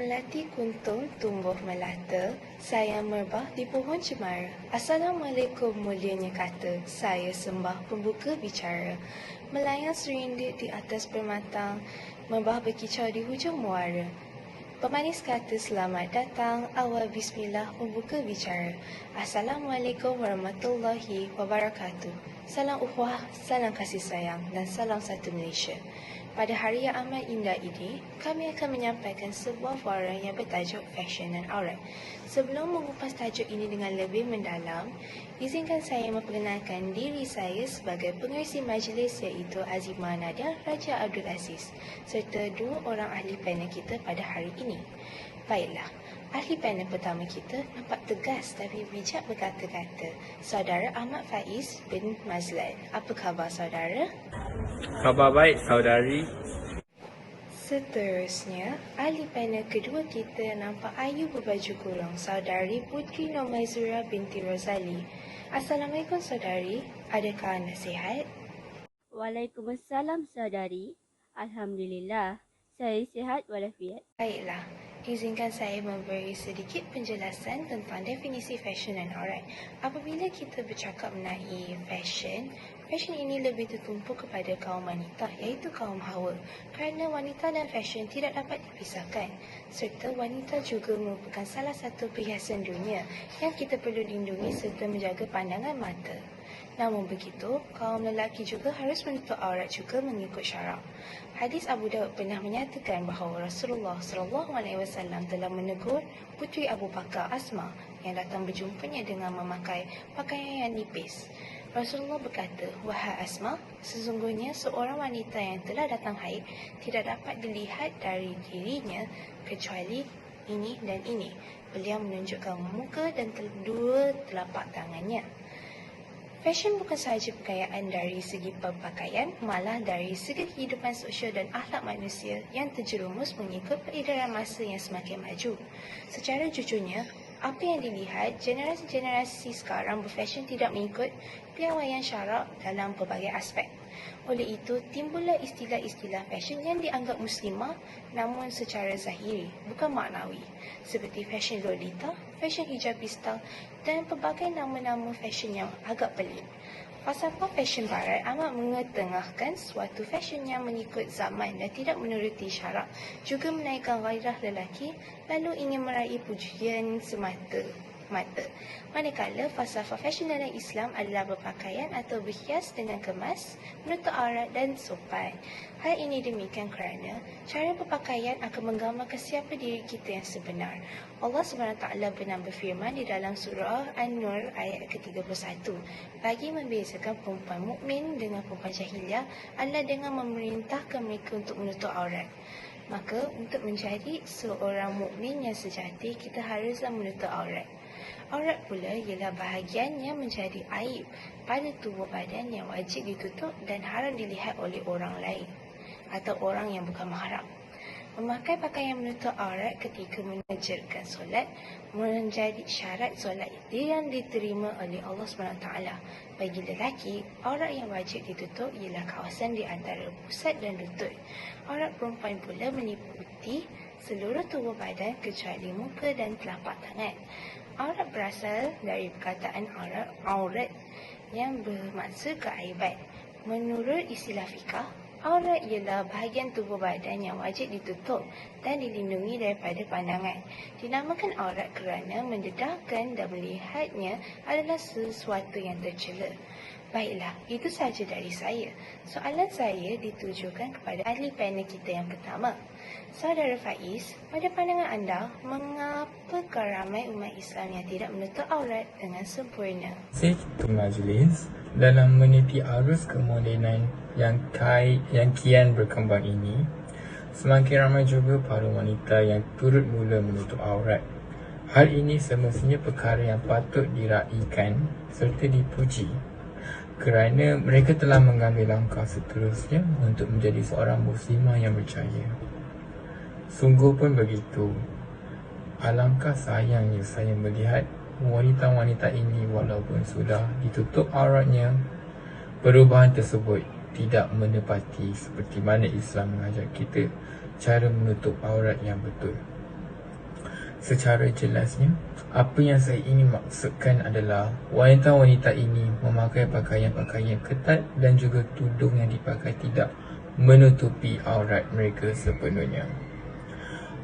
Melati kuntum tumbuh melata, saya merbah di pohon cemara. Assalamualaikum mulianya kata, saya sembah pembuka bicara. Melayang serindik di atas permatang, merbah berkicau di hujung muara. Pemanis kata selamat datang, awal bismillah pembuka bicara. Assalamualaikum warahmatullahi wabarakatuh. Salam ukhuwah, salam kasih sayang dan salam satu Malaysia. Pada hari yang amat indah ini, kami akan menyampaikan sebuah forum yang bertajuk Fashion dan Aurat. Sebelum mengupas tajuk ini dengan lebih mendalam, izinkan saya memperkenalkan diri saya sebagai pengerusi majlis iaitu Azimah Nadia Raja Abdul Aziz serta dua orang ahli panel kita pada hari ini. Baiklah, ahli panel pertama kita nampak tegas tapi bijak berkata-kata. Saudara Ahmad Faiz bin Mazlan. Apa khabar saudara? Khabar baik saudari. Seterusnya, ahli panel kedua kita nampak ayu berbaju kurung, saudari Putri Nomaizura binti Rozali. Assalamualaikum saudari, adakah anda sihat? Waalaikumsalam saudari. Alhamdulillah, saya sihat walafiat. Baiklah, izinkan saya memberi sedikit penjelasan tentang definisi fashion dan aurat. Apabila kita bercakap mengenai fashion ini lebih tertumpu kepada kaum wanita iaitu kaum hawa kerana wanita dan fashion tidak dapat dipisahkan serta wanita juga merupakan salah satu perhiasan dunia yang kita perlu lindungi serta menjaga pandangan mata. Namun begitu, kaum lelaki juga harus menutup aurat juga mengikut syarak. Hadis Abu Daud pernah menyatakan bahawa Rasulullah SAW telah menegur puteri Abu Bakar Asma yang datang berjumpanya dengan memakai pakaian yang nipis. Rasulullah berkata, "Wahai Asma, sesungguhnya seorang wanita yang telah datang haid tidak dapat dilihat dari dirinya kecuali ini dan ini." Beliau menunjukkan muka dan kedua telapak tangannya. Fashion bukan sahaja pergayaan dari segi berpakaian, malah dari segi kehidupan sosial dan akhlak manusia yang terjerumus mengikut peredaran masa yang semakin maju. Secara jujurnya, apa yang dilihat, generasi-generasi sekarang berfashion tidak mengikut piawaian syarak dalam pelbagai aspek. Oleh itu, timbullah istilah-istilah fashion yang dianggap muslimah namun secara zahiri, bukan maknawi. Seperti fashion lolita, fashion hijabista dan pelbagai nama-nama fashion yang agak pelik. Falsafah fashion barat amat mengetengahkan suatu fashion yang mengikut zaman dan tidak menuruti syarak, juga menaikkan gairah lelaki lalu ingin meraih pujian semata-mata. Manakala falsafah fashion dalam Islam adalah berpakaian atau berhias dengan kemas, menutup aurat dan sopan. Hal ini demikian kerana cara berpakaian akan menggambarkan siapa diri kita yang sebenar. Allah SWT pernah berfirman di dalam surah An-Nur ayat ke-31, bagi membezakan perempuan mukmin dengan perempuan jahiliah adalah dengan memerintahkan mereka untuk menutup aurat. Maka untuk menjadi seorang mukmin yang sejati, kita haruslah menutup aurat. Aurat pula ialah bahagian yang menjadi aib pada tubuh badan yang wajib ditutup dan haram dilihat oleh orang lain atau orang yang bukan mahram. Memakai pakaian menutup aurat ketika mengerjakan solat menjadi syarat solat yang diterima oleh Allah SWT. Bagi lelaki, aurat yang wajib ditutup ialah kawasan di antara pusat dan lutut. Aurat perempuan pula meliputi seluruh tubuh badan kecuali muka dan telapak tangan. Aurat berasal dari perkataan aurat yang bermaksud keaiban. Menurut istilah fiqah, aurat ialah bahagian tubuh badan yang wajib ditutup dan dilindungi daripada pandangan. Dinamakan aurat kerana mendedahkan dan melihatnya adalah sesuatu yang tercela. Baiklah, itu sahaja dari saya. Soalan saya ditujukan kepada ahli panel kita yang pertama. Saudara Faiz, pada pandangan anda, mengapa ramai umat Islam yang tidak menutup aurat dengan sempurna? Satu majlis dalam meniti arus kemodenan yang kian berkembang ini, semakin ramai juga para wanita yang turut mula menutup aurat. Hal ini semestinya perkara yang patut diraihkan serta dipuji, kerana mereka telah mengambil langkah seterusnya untuk menjadi seorang muslimah yang berjaya. Sungguh pun begitu. Alangkah sayangnya saya melihat wanita-wanita ini walaupun sudah ditutup auratnya, perubahan tersebut tidak menepati seperti mana Islam mengajar kita cara menutup aurat yang betul. secara jelasnya, apa yang saya ingin maksudkan adalah wanita-wanita ini memakai pakaian-pakaian ketat dan juga tudung yang dipakai tidak menutupi aurat mereka sepenuhnya.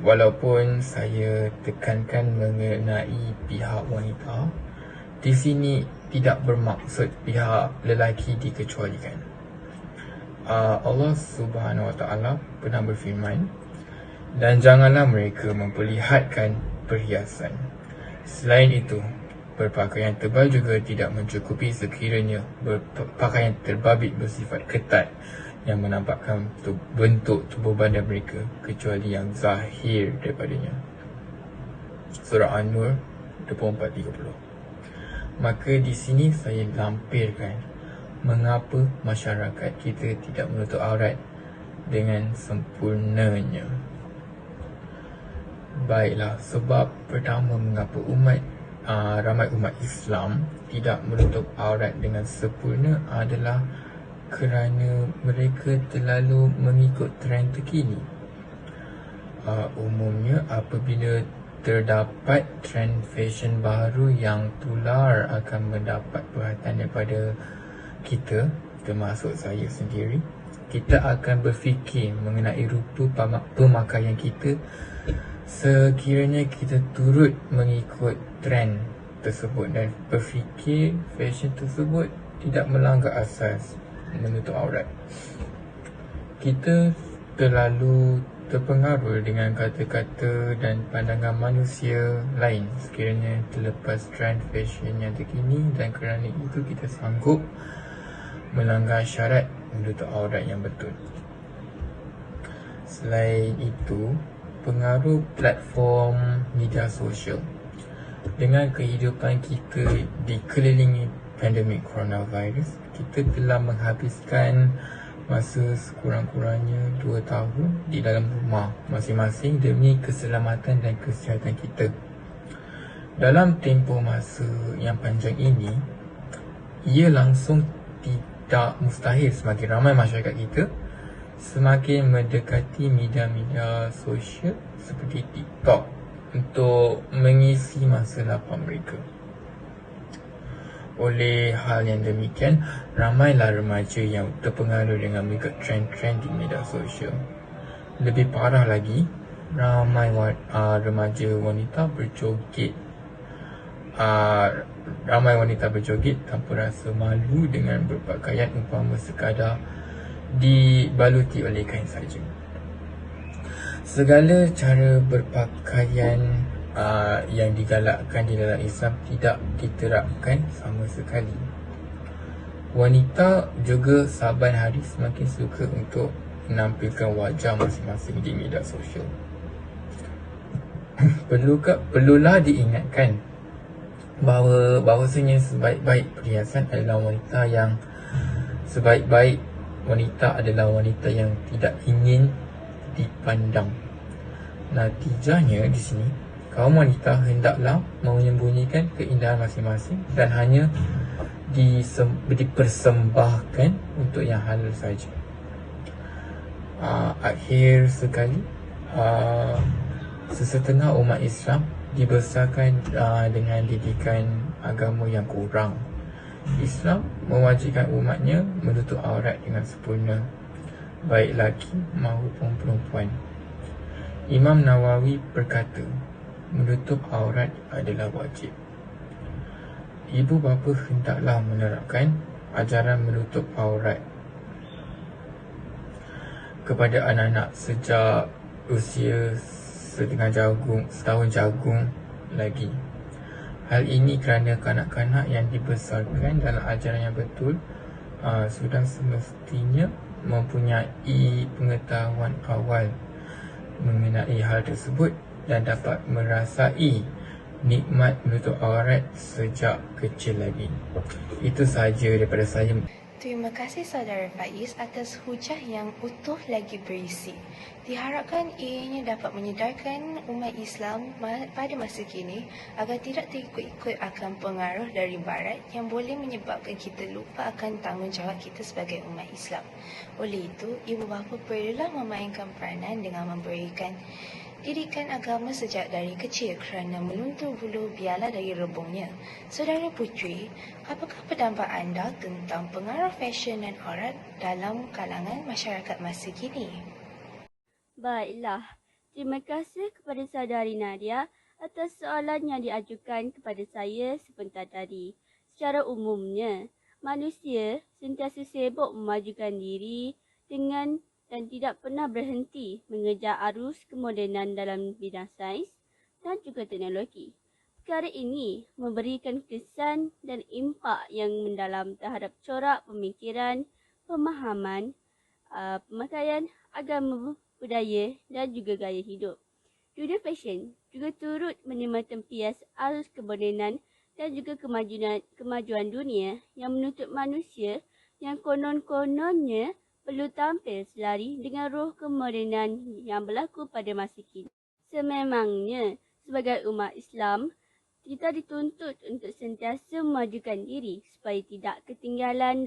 Walaupun saya tekankan mengenai pihak wanita, di sini tidak bermaksud pihak lelaki dikecualikan. Allah Subhanahu Wa Taala pernah berfirman, dan janganlah mereka memperlihatkan perhiasan. Selain itu, berpakaian tebal juga tidak mencukupi sekiranya berpakaian terbabit bersifat ketat yang menampakkan bentuk tubuh badan mereka kecuali yang zahir daripadanya. Surah An-Nur 24:30. Maka di sini saya lampirkan mengapa masyarakat kita tidak menutup aurat dengan sempurnanya. Baiklah, sebab pertama mengapa ramai umat Islam tidak menutup aurat dengan sempurna adalah kerana mereka terlalu mengikut trend terkini. Umumnya apabila terdapat trend fashion baru yang tular akan mendapat perhatian daripada kita, termasuk saya sendiri, kita akan berfikir mengenai rupa pemakaian kita sekiranya kita turut mengikut trend tersebut dan berfikir fashion tersebut tidak melanggar asas menutup aurat. Kita terlalu terpengaruh dengan kata-kata dan pandangan manusia lain sekiranya terlepas trend fashion yang terkini, dan kerana itu kita sanggup melanggar syarat menutup aurat yang betul. Selain itu, pengaruh platform media sosial dengan kehidupan kita dikelilingi pandemik coronavirus, kita telah menghabiskan masa sekurang-kurangnya 2 tahun di dalam rumah masing-masing demi keselamatan dan kesihatan kita. Dalam tempoh masa yang panjang ini, ia langsung tidak mustahil semakin ramai masyarakat kita semakin mendekati media-media sosial seperti TikTok untuk mengisi masa lapang mereka. Oleh hal yang demikian, ramailah remaja yang terpengaruh dengan mengikut trend-trend di media sosial. Lebih parah lagi, ramai remaja wanita berjoget. Ramai wanita berjoget tanpa rasa malu dengan berpakaian umpama sekadar dibaluti oleh kain saja. Segala cara berpakaian yang digalakkan di dalam Islam tidak diterapkan sama sekali. Wanita juga saban hari semakin suka untuk menampilkan wajah masing-masing di media sosial. Perlulah diingatkan bahawasanya sebaik-baik perhiasan adalah wanita adalah wanita yang tidak ingin dipandang. Natijahnya di sini, kaum wanita hendaklah menyembunyikan keindahan masing-masing dan hanya dipersembahkan untuk yang halal saja. Akhir sekali, sesetengah umat Islam dibesarkan dengan didikan agama yang kurang. Islam mewajibkan umatnya menutup aurat dengan sempurna, baik lelaki maupun perempuan. Imam Nawawi berkata, menutup aurat adalah wajib. Ibu bapa hendaklah menerapkan ajaran menutup aurat kepada anak-anak sejak usia setahun jagung lagi. Hal ini kerana kanak-kanak yang dibesarkan dalam ajaran yang betul sudah semestinya mempunyai pengetahuan awal mengenai hal tersebut dan dapat merasai nikmat menutup aurat sejak kecil lagi. Itu sahaja daripada saya. Terima kasih saudara Faiz atas hujah yang utuh lagi berisi. Diharapkan ianya dapat menyedarkan umat Islam pada masa kini agar tidak terikut-ikut akan pengaruh dari barat yang boleh menyebabkan kita lupa akan tanggungjawab kita sebagai umat Islam. Oleh itu, ibu bapa perlulah memainkan peranan dengan memberikan Didikan agama sejak dari kecil kerana meluntur bulu biala dari rebungnya. Saudara Putri, apakah pendapat anda tentang pengaruh fashion dan aurat dalam kalangan masyarakat masa kini? Baiklah, terima kasih kepada saudari Nadia atas soalan yang diajukan kepada saya sebentar tadi. Secara umumnya, manusia sentiasa sibuk memajukan diri dengan dan tidak pernah berhenti mengejar arus kemodenan dalam bidang sains dan juga teknologi. Perkara ini memberikan kesan dan impak yang mendalam terhadap corak pemikiran, pemahaman, pemakaian, agama, budaya dan juga gaya hidup. Dunia fashion juga turut menerima tempias arus kemodenan dan juga kemajuan dunia yang menuntut manusia yang konon-kononnya perlu tampil selari dengan roh kemodenan yang berlaku pada masa kini. Sememangnya, sebagai umat Islam, kita dituntut untuk sentiasa memajukan diri supaya tidak ketinggalan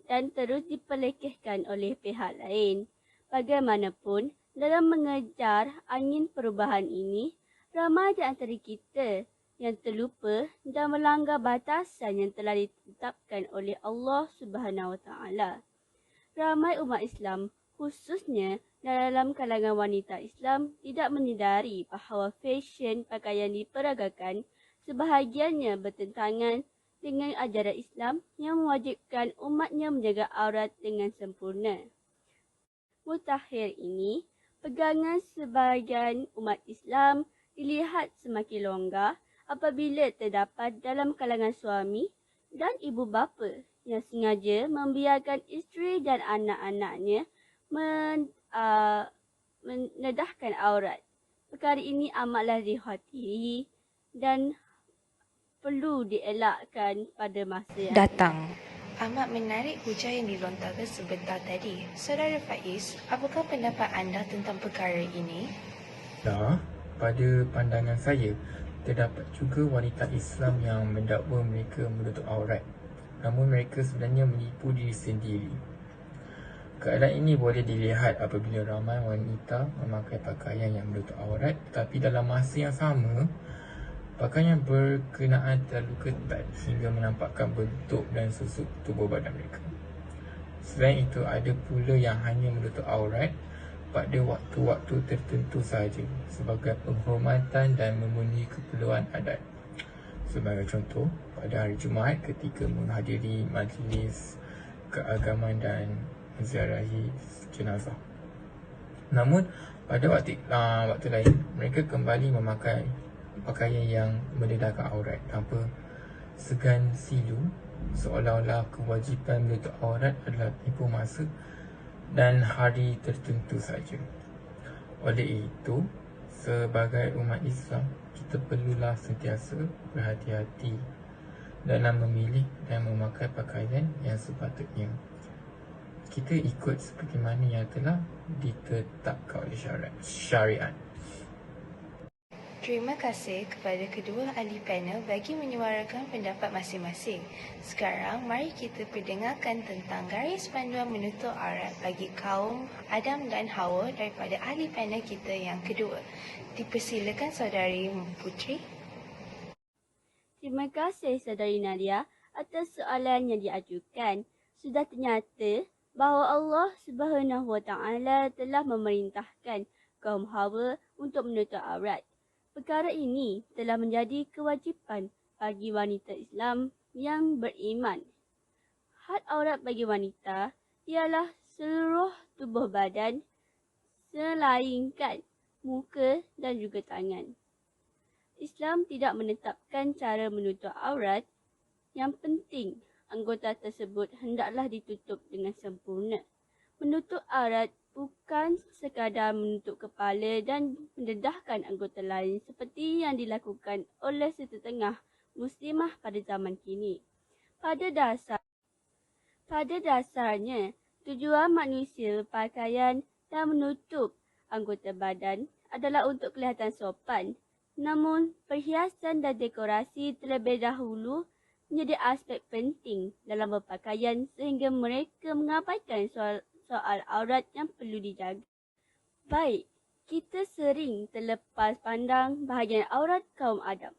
dan terus diperlekehkan oleh pihak lain. Bagaimanapun, dalam mengejar angin perubahan ini, ramai di antara kita yang terlupa dan melanggar batasan yang telah ditetapkan oleh Allah Subhanahu Wa Taala. Ramai umat Islam, khususnya dalam kalangan wanita Islam, tidak menyedari bahawa fashion pakaian diperagakan sebahagiannya bertentangan dengan ajaran Islam yang mewajibkan umatnya menjaga aurat dengan sempurna. Mutakhir ini, pegangan sebahagian umat Islam dilihat semakin longgar apabila terdapat dalam kalangan suami dan ibu bapa yang sengaja membiarkan isteri dan anak-anaknya menedahkan aurat. Perkara ini amatlah dikhatiri dan perlu dielakkan pada masa yang Datang. Amat menarik hujah yang dilontarkan sebentar tadi. Saudara Faiz, apakah pendapat anda tentang perkara ini? Dah, pada pandangan saya, terdapat juga wanita Islam yang mendakwa mereka menutup aurat. Namun mereka sebenarnya menipu diri sendiri. Keadaan ini boleh dilihat apabila ramai wanita memakai pakaian yang menutup aurat, tetapi dalam masa yang sama, pakaian berkenaan terlalu ketat hingga menampakkan bentuk dan susuk tubuh badan mereka. Selain itu, ada pula yang hanya menutup aurat pada waktu-waktu tertentu sahaja sebagai penghormatan dan memenuhi keperluan adat. Sebagai contoh, pada hari Jumaat ketika menghadiri majlis keagamaan dan menziarahi jenazah. Namun, pada waktu lain, mereka kembali memakai pakaian yang mendedahkan aurat tanpa segan silu, seolah-olah kewajipan menutup aurat adalah tempoh masa dan hari tertentu saja. Oleh itu, sebagai umat Islam, kita perlulah sentiasa berhati-hati dalam memilih dan memakai pakaian yang sepatutnya. Kita ikut seperti mana yang telah ditetapkan oleh syariat. Terima kasih kepada kedua ahli panel bagi menyuarakan pendapat masing-masing. Sekarang, mari kita perdengarkan tentang garis panduan menutup aurat bagi kaum Adam dan Hawa daripada ahli panel kita yang kedua. Dipersilakan saudari Putri. Terima kasih saudari Nadia atas soalan yang diajukan. Sudah ternyata bahawa Allah Subhanahu Wa Taala telah memerintahkan kaum Hawa untuk menutup aurat. Perkara ini telah menjadi kewajipan bagi wanita Islam yang beriman. Had aurat bagi wanita ialah seluruh tubuh badan selainkan muka dan juga tangan. Islam tidak menetapkan cara menutup aurat. Yang penting, anggota tersebut hendaklah ditutup dengan sempurna. Menutup aurat bukan sekadar menutup kepala dan mendedahkan anggota lain seperti yang dilakukan oleh sesetengah muslimah pada zaman kini. Pada dasarnya, tujuan manusia berpakaian dan menutup anggota badan adalah untuk kelihatan sopan. Namun, perhiasan dan dekorasi terlebih dahulu menjadi aspek penting dalam berpakaian sehingga mereka mengabaikan soal aurat yang perlu dijaga. Baik, kita sering terlepas pandang bahagian aurat kaum Adam.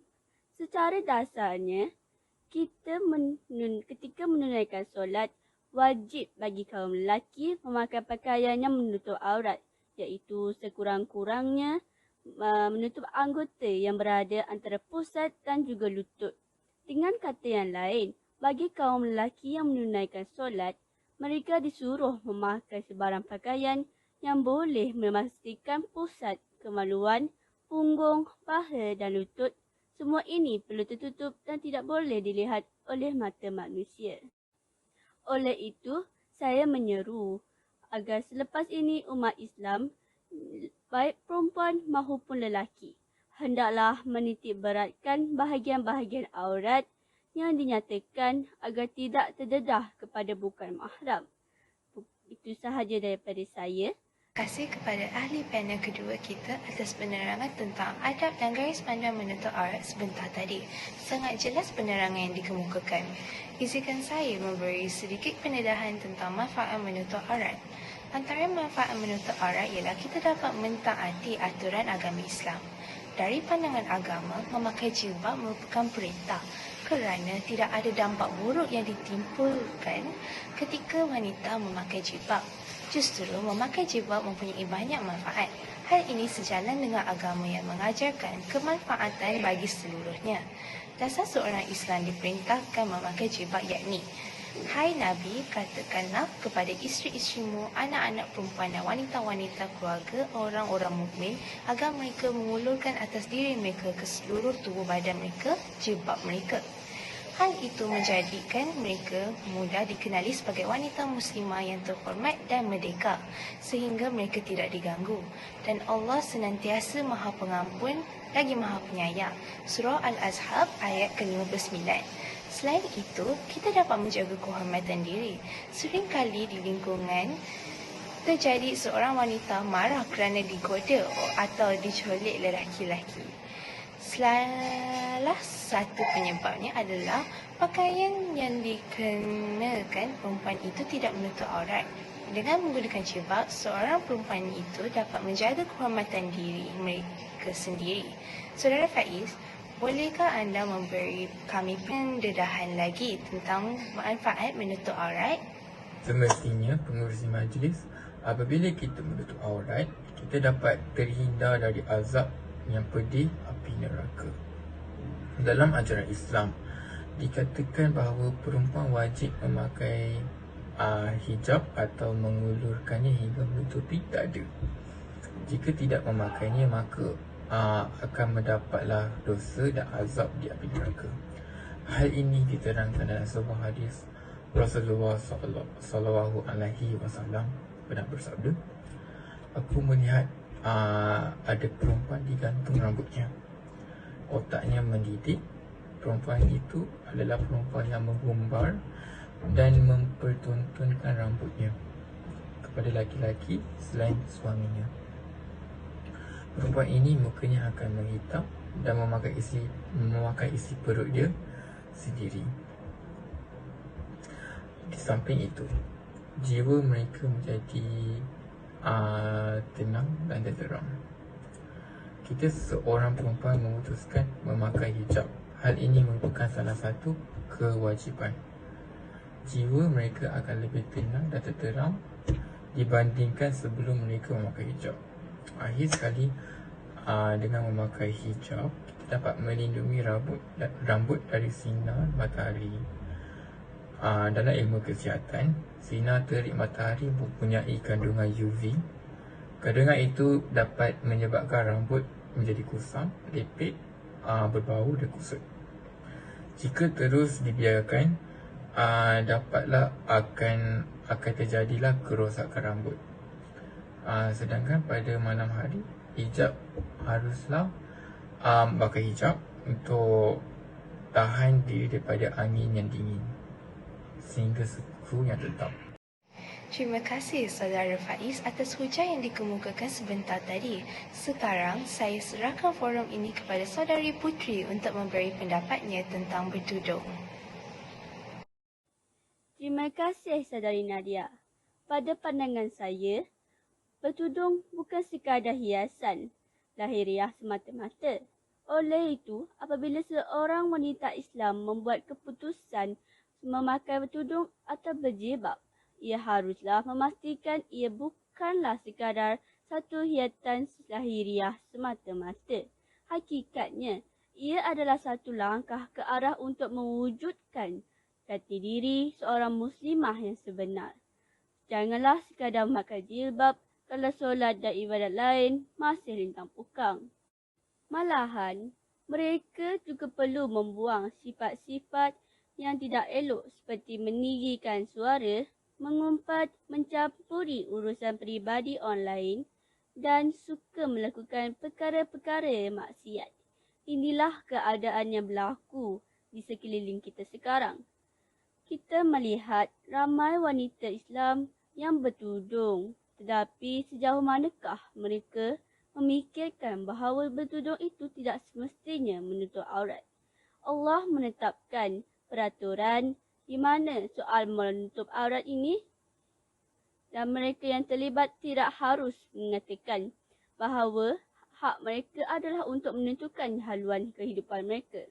Secara dasarnya, ketika menunaikan solat, wajib bagi kaum lelaki memakai pakaian yang menutup aurat, iaitu sekurang-kurangnya menutup anggota yang berada antara pusat dan juga lutut. Dengan kata yang lain, bagi kaum lelaki yang menunaikan solat, mereka disuruh memakai sebarang pakaian yang boleh memastikan pusat, kemaluan, punggung, paha dan lutut. Semua ini perlu tertutup dan tidak boleh dilihat oleh mata manusia. Oleh itu, saya menyeru agar selepas ini umat Islam, baik perempuan maupun lelaki, hendaklah menitik beratkan bahagian-bahagian aurat yang dinyatakan agar tidak terdedah kepada bukan mahram. Itu sahaja daripada saya. Terima kasih kepada ahli panel kedua kita atas penerangan tentang adab dan garis pandang menutup aurat sebentar tadi. Sangat jelas penerangan yang dikemukakan. Izinkan saya memberi sedikit pendedahan tentang manfaat menutup aurat. Antara manfaat menutup aurat ialah kita dapat mentaati aturan agama Islam. Dari pandangan agama, memakai jilbab merupakan perintah kerana tidak ada dampak buruk yang ditimbulkan ketika wanita memakai jilbab. Justru memakai jilbab mempunyai banyak manfaat. Hal ini sejalan dengan agama yang mengajarkan kemanfaatan bagi seluruhnya. Dasar seorang Islam diperintahkan memakai jilbab yakni, hai Nabi, katakanlah kepada isteri-isterimu, anak-anak perempuan dan wanita-wanita keluarga orang-orang mukmin agar mereka mengulurkan atas diri mereka ke seluruh tubuh badan mereka jilbab mereka. Hal itu menjadikan mereka mudah dikenali sebagai wanita muslimah yang terhormat dan merdeka sehingga mereka tidak diganggu. Dan Allah senantiasa Maha Pengampun lagi Maha Penyayang. Surah Al-Azhab ayat ke-59. Selain itu, kita dapat menjaga kehormatan diri. Seringkali di lingkungan terjadi seorang wanita marah kerana digoda atau dicolik lelaki-lelaki. Salah satu penyebabnya adalah pakaian yang dikenakan perempuan itu tidak menutup aurat. Dengan menggunakan jilbab, seorang perempuan itu dapat menjaga kehormatan diri mereka sendiri. Saudara Faiz, bolehkah anda memberi kami pendedahan lagi tentang manfaat menutup aurat? Semestinya pengurusi majlis, apabila kita menutup aurat, kita dapat terhindar dari azab yang pedih api neraka. Dalam ajaran Islam, dikatakan bahawa perempuan wajib memakai hijab atau mengulurkannya hingga menutupi dada. Jika tidak memakainya, maka akan mendapatlah dosa dan azab di api neraka. Hal ini diterangkan dalam sebuah hadis. Rasulullah sallallahu alaihi wasallam pernah bersabda, aku melihat ada perempuan digantung rambutnya, otaknya mendidik. Perempuan itu adalah perempuan yang menggumbar dan mempertontonkan rambutnya kepada laki-laki selain suaminya. Perempuan ini mukanya akan menghitam dan memakai isi perut dia sendiri. Di samping itu, jiwa mereka menjadi tenang dan tenteram. Kita seorang perempuan memutuskan memakai hijab. Hal ini merupakan salah satu kewajipan. Jiwa mereka akan lebih tenang dan tenteram dibandingkan sebelum mereka memakai hijab. Akhir sekali, dengan memakai hijab, kita dapat melindungi rambut dari sinar matahari. Dalam ilmu kesihatan, sinar terik matahari mempunyai kandungan UV. Kandungan itu dapat menyebabkan rambut menjadi kusam, lepek, berbau dan kusut. Jika terus dibiarkan, dapatlah akan terjadilah kerosakan rambut. Sedangkan pada malam hari, hijab haruslah pakai hijab untuk tahan diri daripada angin yang dingin sehingga suhu yang tetap. Terima kasih Saudara Faiz atas hujah yang dikemukakan sebentar tadi. Sekarang saya serahkan forum ini kepada Saudari Putri untuk memberi pendapatnya tentang bertudung. Terima kasih Saudari Nadia. Pada pandangan saya, bertudung bukan sekadar hiasan lahiriah semata-mata. Oleh itu, apabila seorang wanita Islam membuat keputusan memakai bertudung atau berjilbab, ia haruslah memastikan ia bukanlah sekadar satu hiasan lahiriah semata-mata. Hakikatnya, ia adalah satu langkah ke arah untuk mewujudkan jati diri seorang muslimah yang sebenar. Janganlah sekadar memakai jilbab kalau solat dan ibadat lain masih lintang pukang. Malahan, mereka juga perlu membuang sifat-sifat yang tidak elok seperti meninggikan suara, mengumpat, mencampuri urusan peribadi online dan suka melakukan perkara-perkara maksiat. Inilah keadaan yang berlaku di sekeliling kita sekarang. Kita melihat ramai wanita Islam yang bertudung, tetapi sejauh manakah mereka memikirkan bahawa bertudung itu tidak semestinya menutup aurat? Allah menetapkan peraturan di mana soal menutup aurat ini dan mereka yang terlibat tidak harus mengatakan bahawa hak mereka adalah untuk menentukan haluan kehidupan mereka.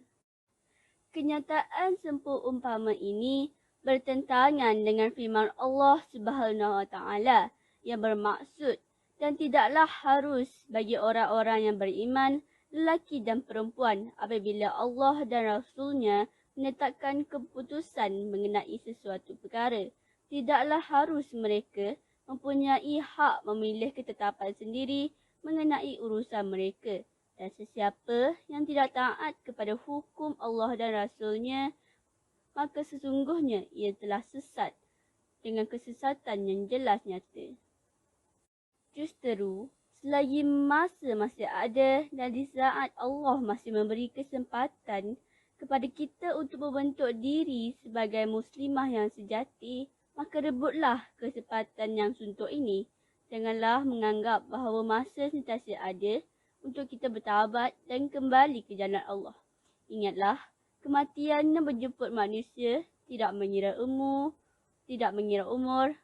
Kenyataan seumpama ini bertentangan dengan firman Allah Subhanahu Wa Taala yang bermaksud dan tidaklah harus bagi orang-orang yang beriman, lelaki dan perempuan apabila Allah dan Rasulnya menetapkan keputusan mengenai sesuatu perkara. Tidaklah harus mereka mempunyai hak memilih ketetapan sendiri mengenai urusan mereka. Dan sesiapa yang tidak taat kepada hukum Allah dan Rasulnya, maka sesungguhnya ia telah sesat dengan kesesatan yang jelas nyata. Justeru, selagi masa masih ada dan di saat Allah masih memberi kesempatan kepada kita untuk membentuk diri sebagai muslimah yang sejati, maka rebutlah kesempatan yang suntuk ini. Janganlah menganggap bahawa masa sentiasa ada untuk kita bertaubat dan kembali ke jalan Allah. Ingatlah, kematian yang menjemput manusia tidak mengira umur,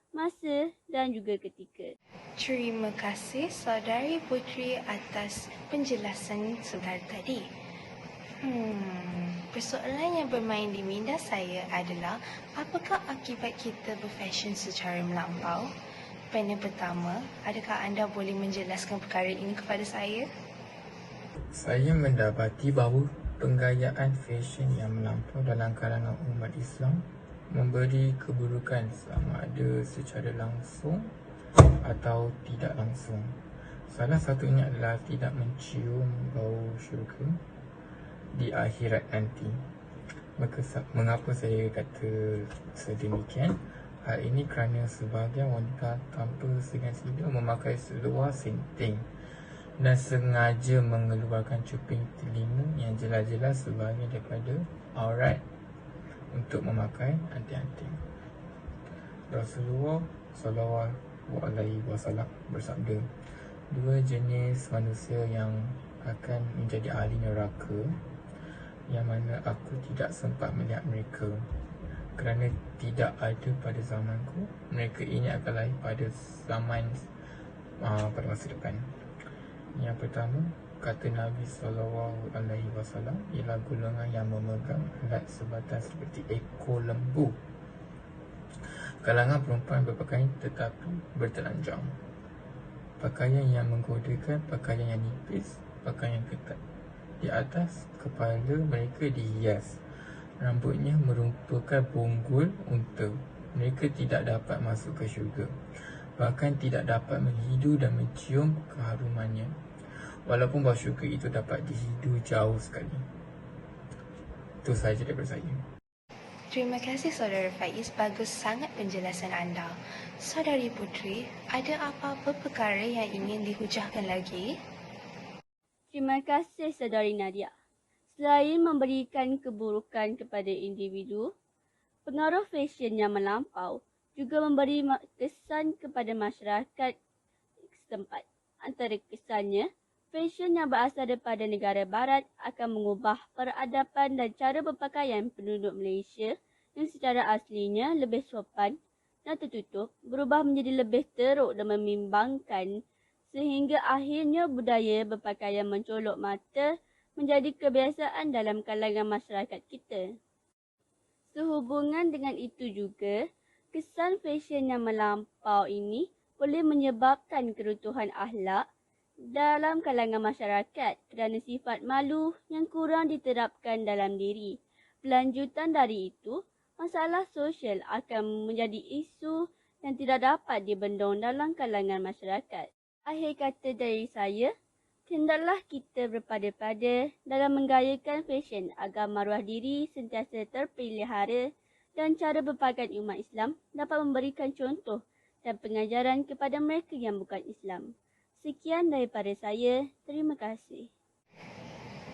masa dan juga ketika. Terima kasih Saudari Putri atas penjelasan sebentar tadi. Persoalan yang bermain di minda saya adalah apakah akibat kita berfashion secara melampau? Panel pertama, adakah anda boleh menjelaskan perkara ini kepada saya? Saya mendapati bahawa penggayaan fashion yang melampau dalam kalangan umat Islam memberi keburukan sama ada secara langsung atau tidak langsung. Salah satunya adalah tidak mencium bau syurga di akhirat nanti. Mengapa saya kata sedemikian? Hal ini kerana sebahagian wanita tanpa sengaja memakai seluar senting dan sengaja mengeluarkan cuping telinga yang jelas-jelas sebahagian daripada aurat untuk memakai anting-anting. Rasulullah SAW bersabda, dua jenis manusia yang akan menjadi ahli neraka yang mana aku tidak sempat melihat mereka kerana tidak ada pada zamanku. Mereka ini akan lahir pada zaman pada masa depan. Yang pertama, kata Nabi SAW, ialah golongan yang memegang alat sebatas seperti ekor lembu. Kalangan perempuan berpakaian tetapi bertelanjang, pakaian yang menggodakan, pakaian yang nipis, pakaian yang ketat. Di atas kepala mereka dihias, rambutnya merupakan bonggol unta. Mereka tidak dapat masuk ke syurga, bahkan tidak dapat menghidu dan mencium keharumannya, walaupun bau syurga itu dapat dihidu jauh sekali. Itu sahaja daripada saya. Terima kasih Saudara Faiz, bagus sangat penjelasan anda. Saudari Putri, ada apa-apa perkara yang ingin dihujahkan lagi? Terima kasih Saudari Nadia. Selain memberikan keburukan kepada individu, pengaruh fashion yang melampau juga memberi kesan kepada masyarakat setempat. Antara kesannya, fashion yang berasal daripada negara barat akan mengubah peradaban dan cara berpakaian penduduk Malaysia yang secara aslinya lebih sopan yang tertutup berubah menjadi lebih teruk dan membimbangkan sehingga akhirnya budaya berpakaian mencolok mata menjadi kebiasaan dalam kalangan masyarakat kita. Sehubungan dengan itu juga, kesan fashion yang melampau ini boleh menyebabkan keruntuhan akhlak dalam kalangan masyarakat kerana sifat malu yang kurang diterapkan dalam diri. Berlanjutan dari itu, masalah sosial akan menjadi isu yang tidak dapat dibendung dalam kalangan masyarakat. Akhir kata dari saya, hendaklah kita berpada-pada dalam menggayakan fashion agar maruah diri sentiasa terpelihara dan cara berpakaian umat Islam dapat memberikan contoh dan pengajaran kepada mereka yang bukan Islam. Sekian daripada saya. Terima kasih.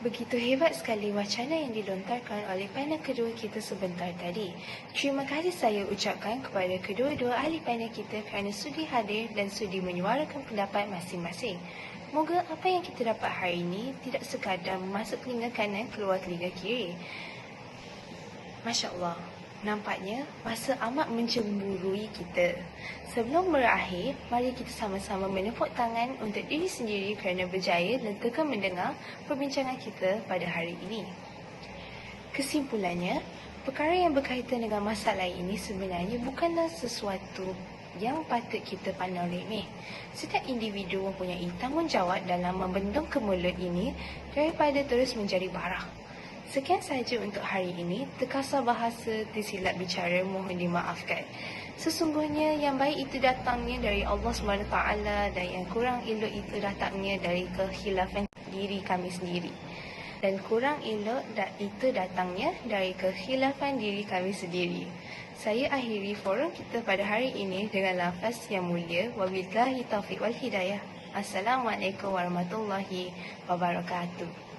Begitu hebat sekali wacana yang dilontarkan oleh panel kedua kita sebentar tadi. Terima kasih saya ucapkan kepada kedua-dua ahli panel kita kerana sudi hadir dan sudi menyuarakan pendapat masing-masing. Moga apa yang kita dapat hari ini tidak sekadar masuk telinga kanan keluar telinga kiri. Masya Allah, nampaknya masa amat mencemburui kita. Sebelum berakhir, mari kita sama-sama menepuk tangan untuk diri sendiri kerana berjaya dan tekan mendengar perbincangan kita pada hari ini. Kesimpulannya, perkara yang berkaitan dengan masalah ini sebenarnya bukanlah sesuatu yang patut kita pandang remeh. Setiap individu mempunyai tanggungjawab dalam membendung kemelut ini daripada terus menjadi barah. Sekian sahaja untuk hari ini. Terkasar bahasa, tersilap bicara, mohon dimaafkan. Sesungguhnya yang baik itu datangnya dari Allah SWT dan yang kurang elok itu datangnya dari kekhilafan diri kami sendiri. Dan kurang elok itu datangnya dari kekhilafan diri kami sendiri. Saya akhiri forum kita pada hari ini dengan lafaz yang mulia. Wabillahi taufiq wal hidayah. Assalamualaikum warahmatullahi wabarakatuh.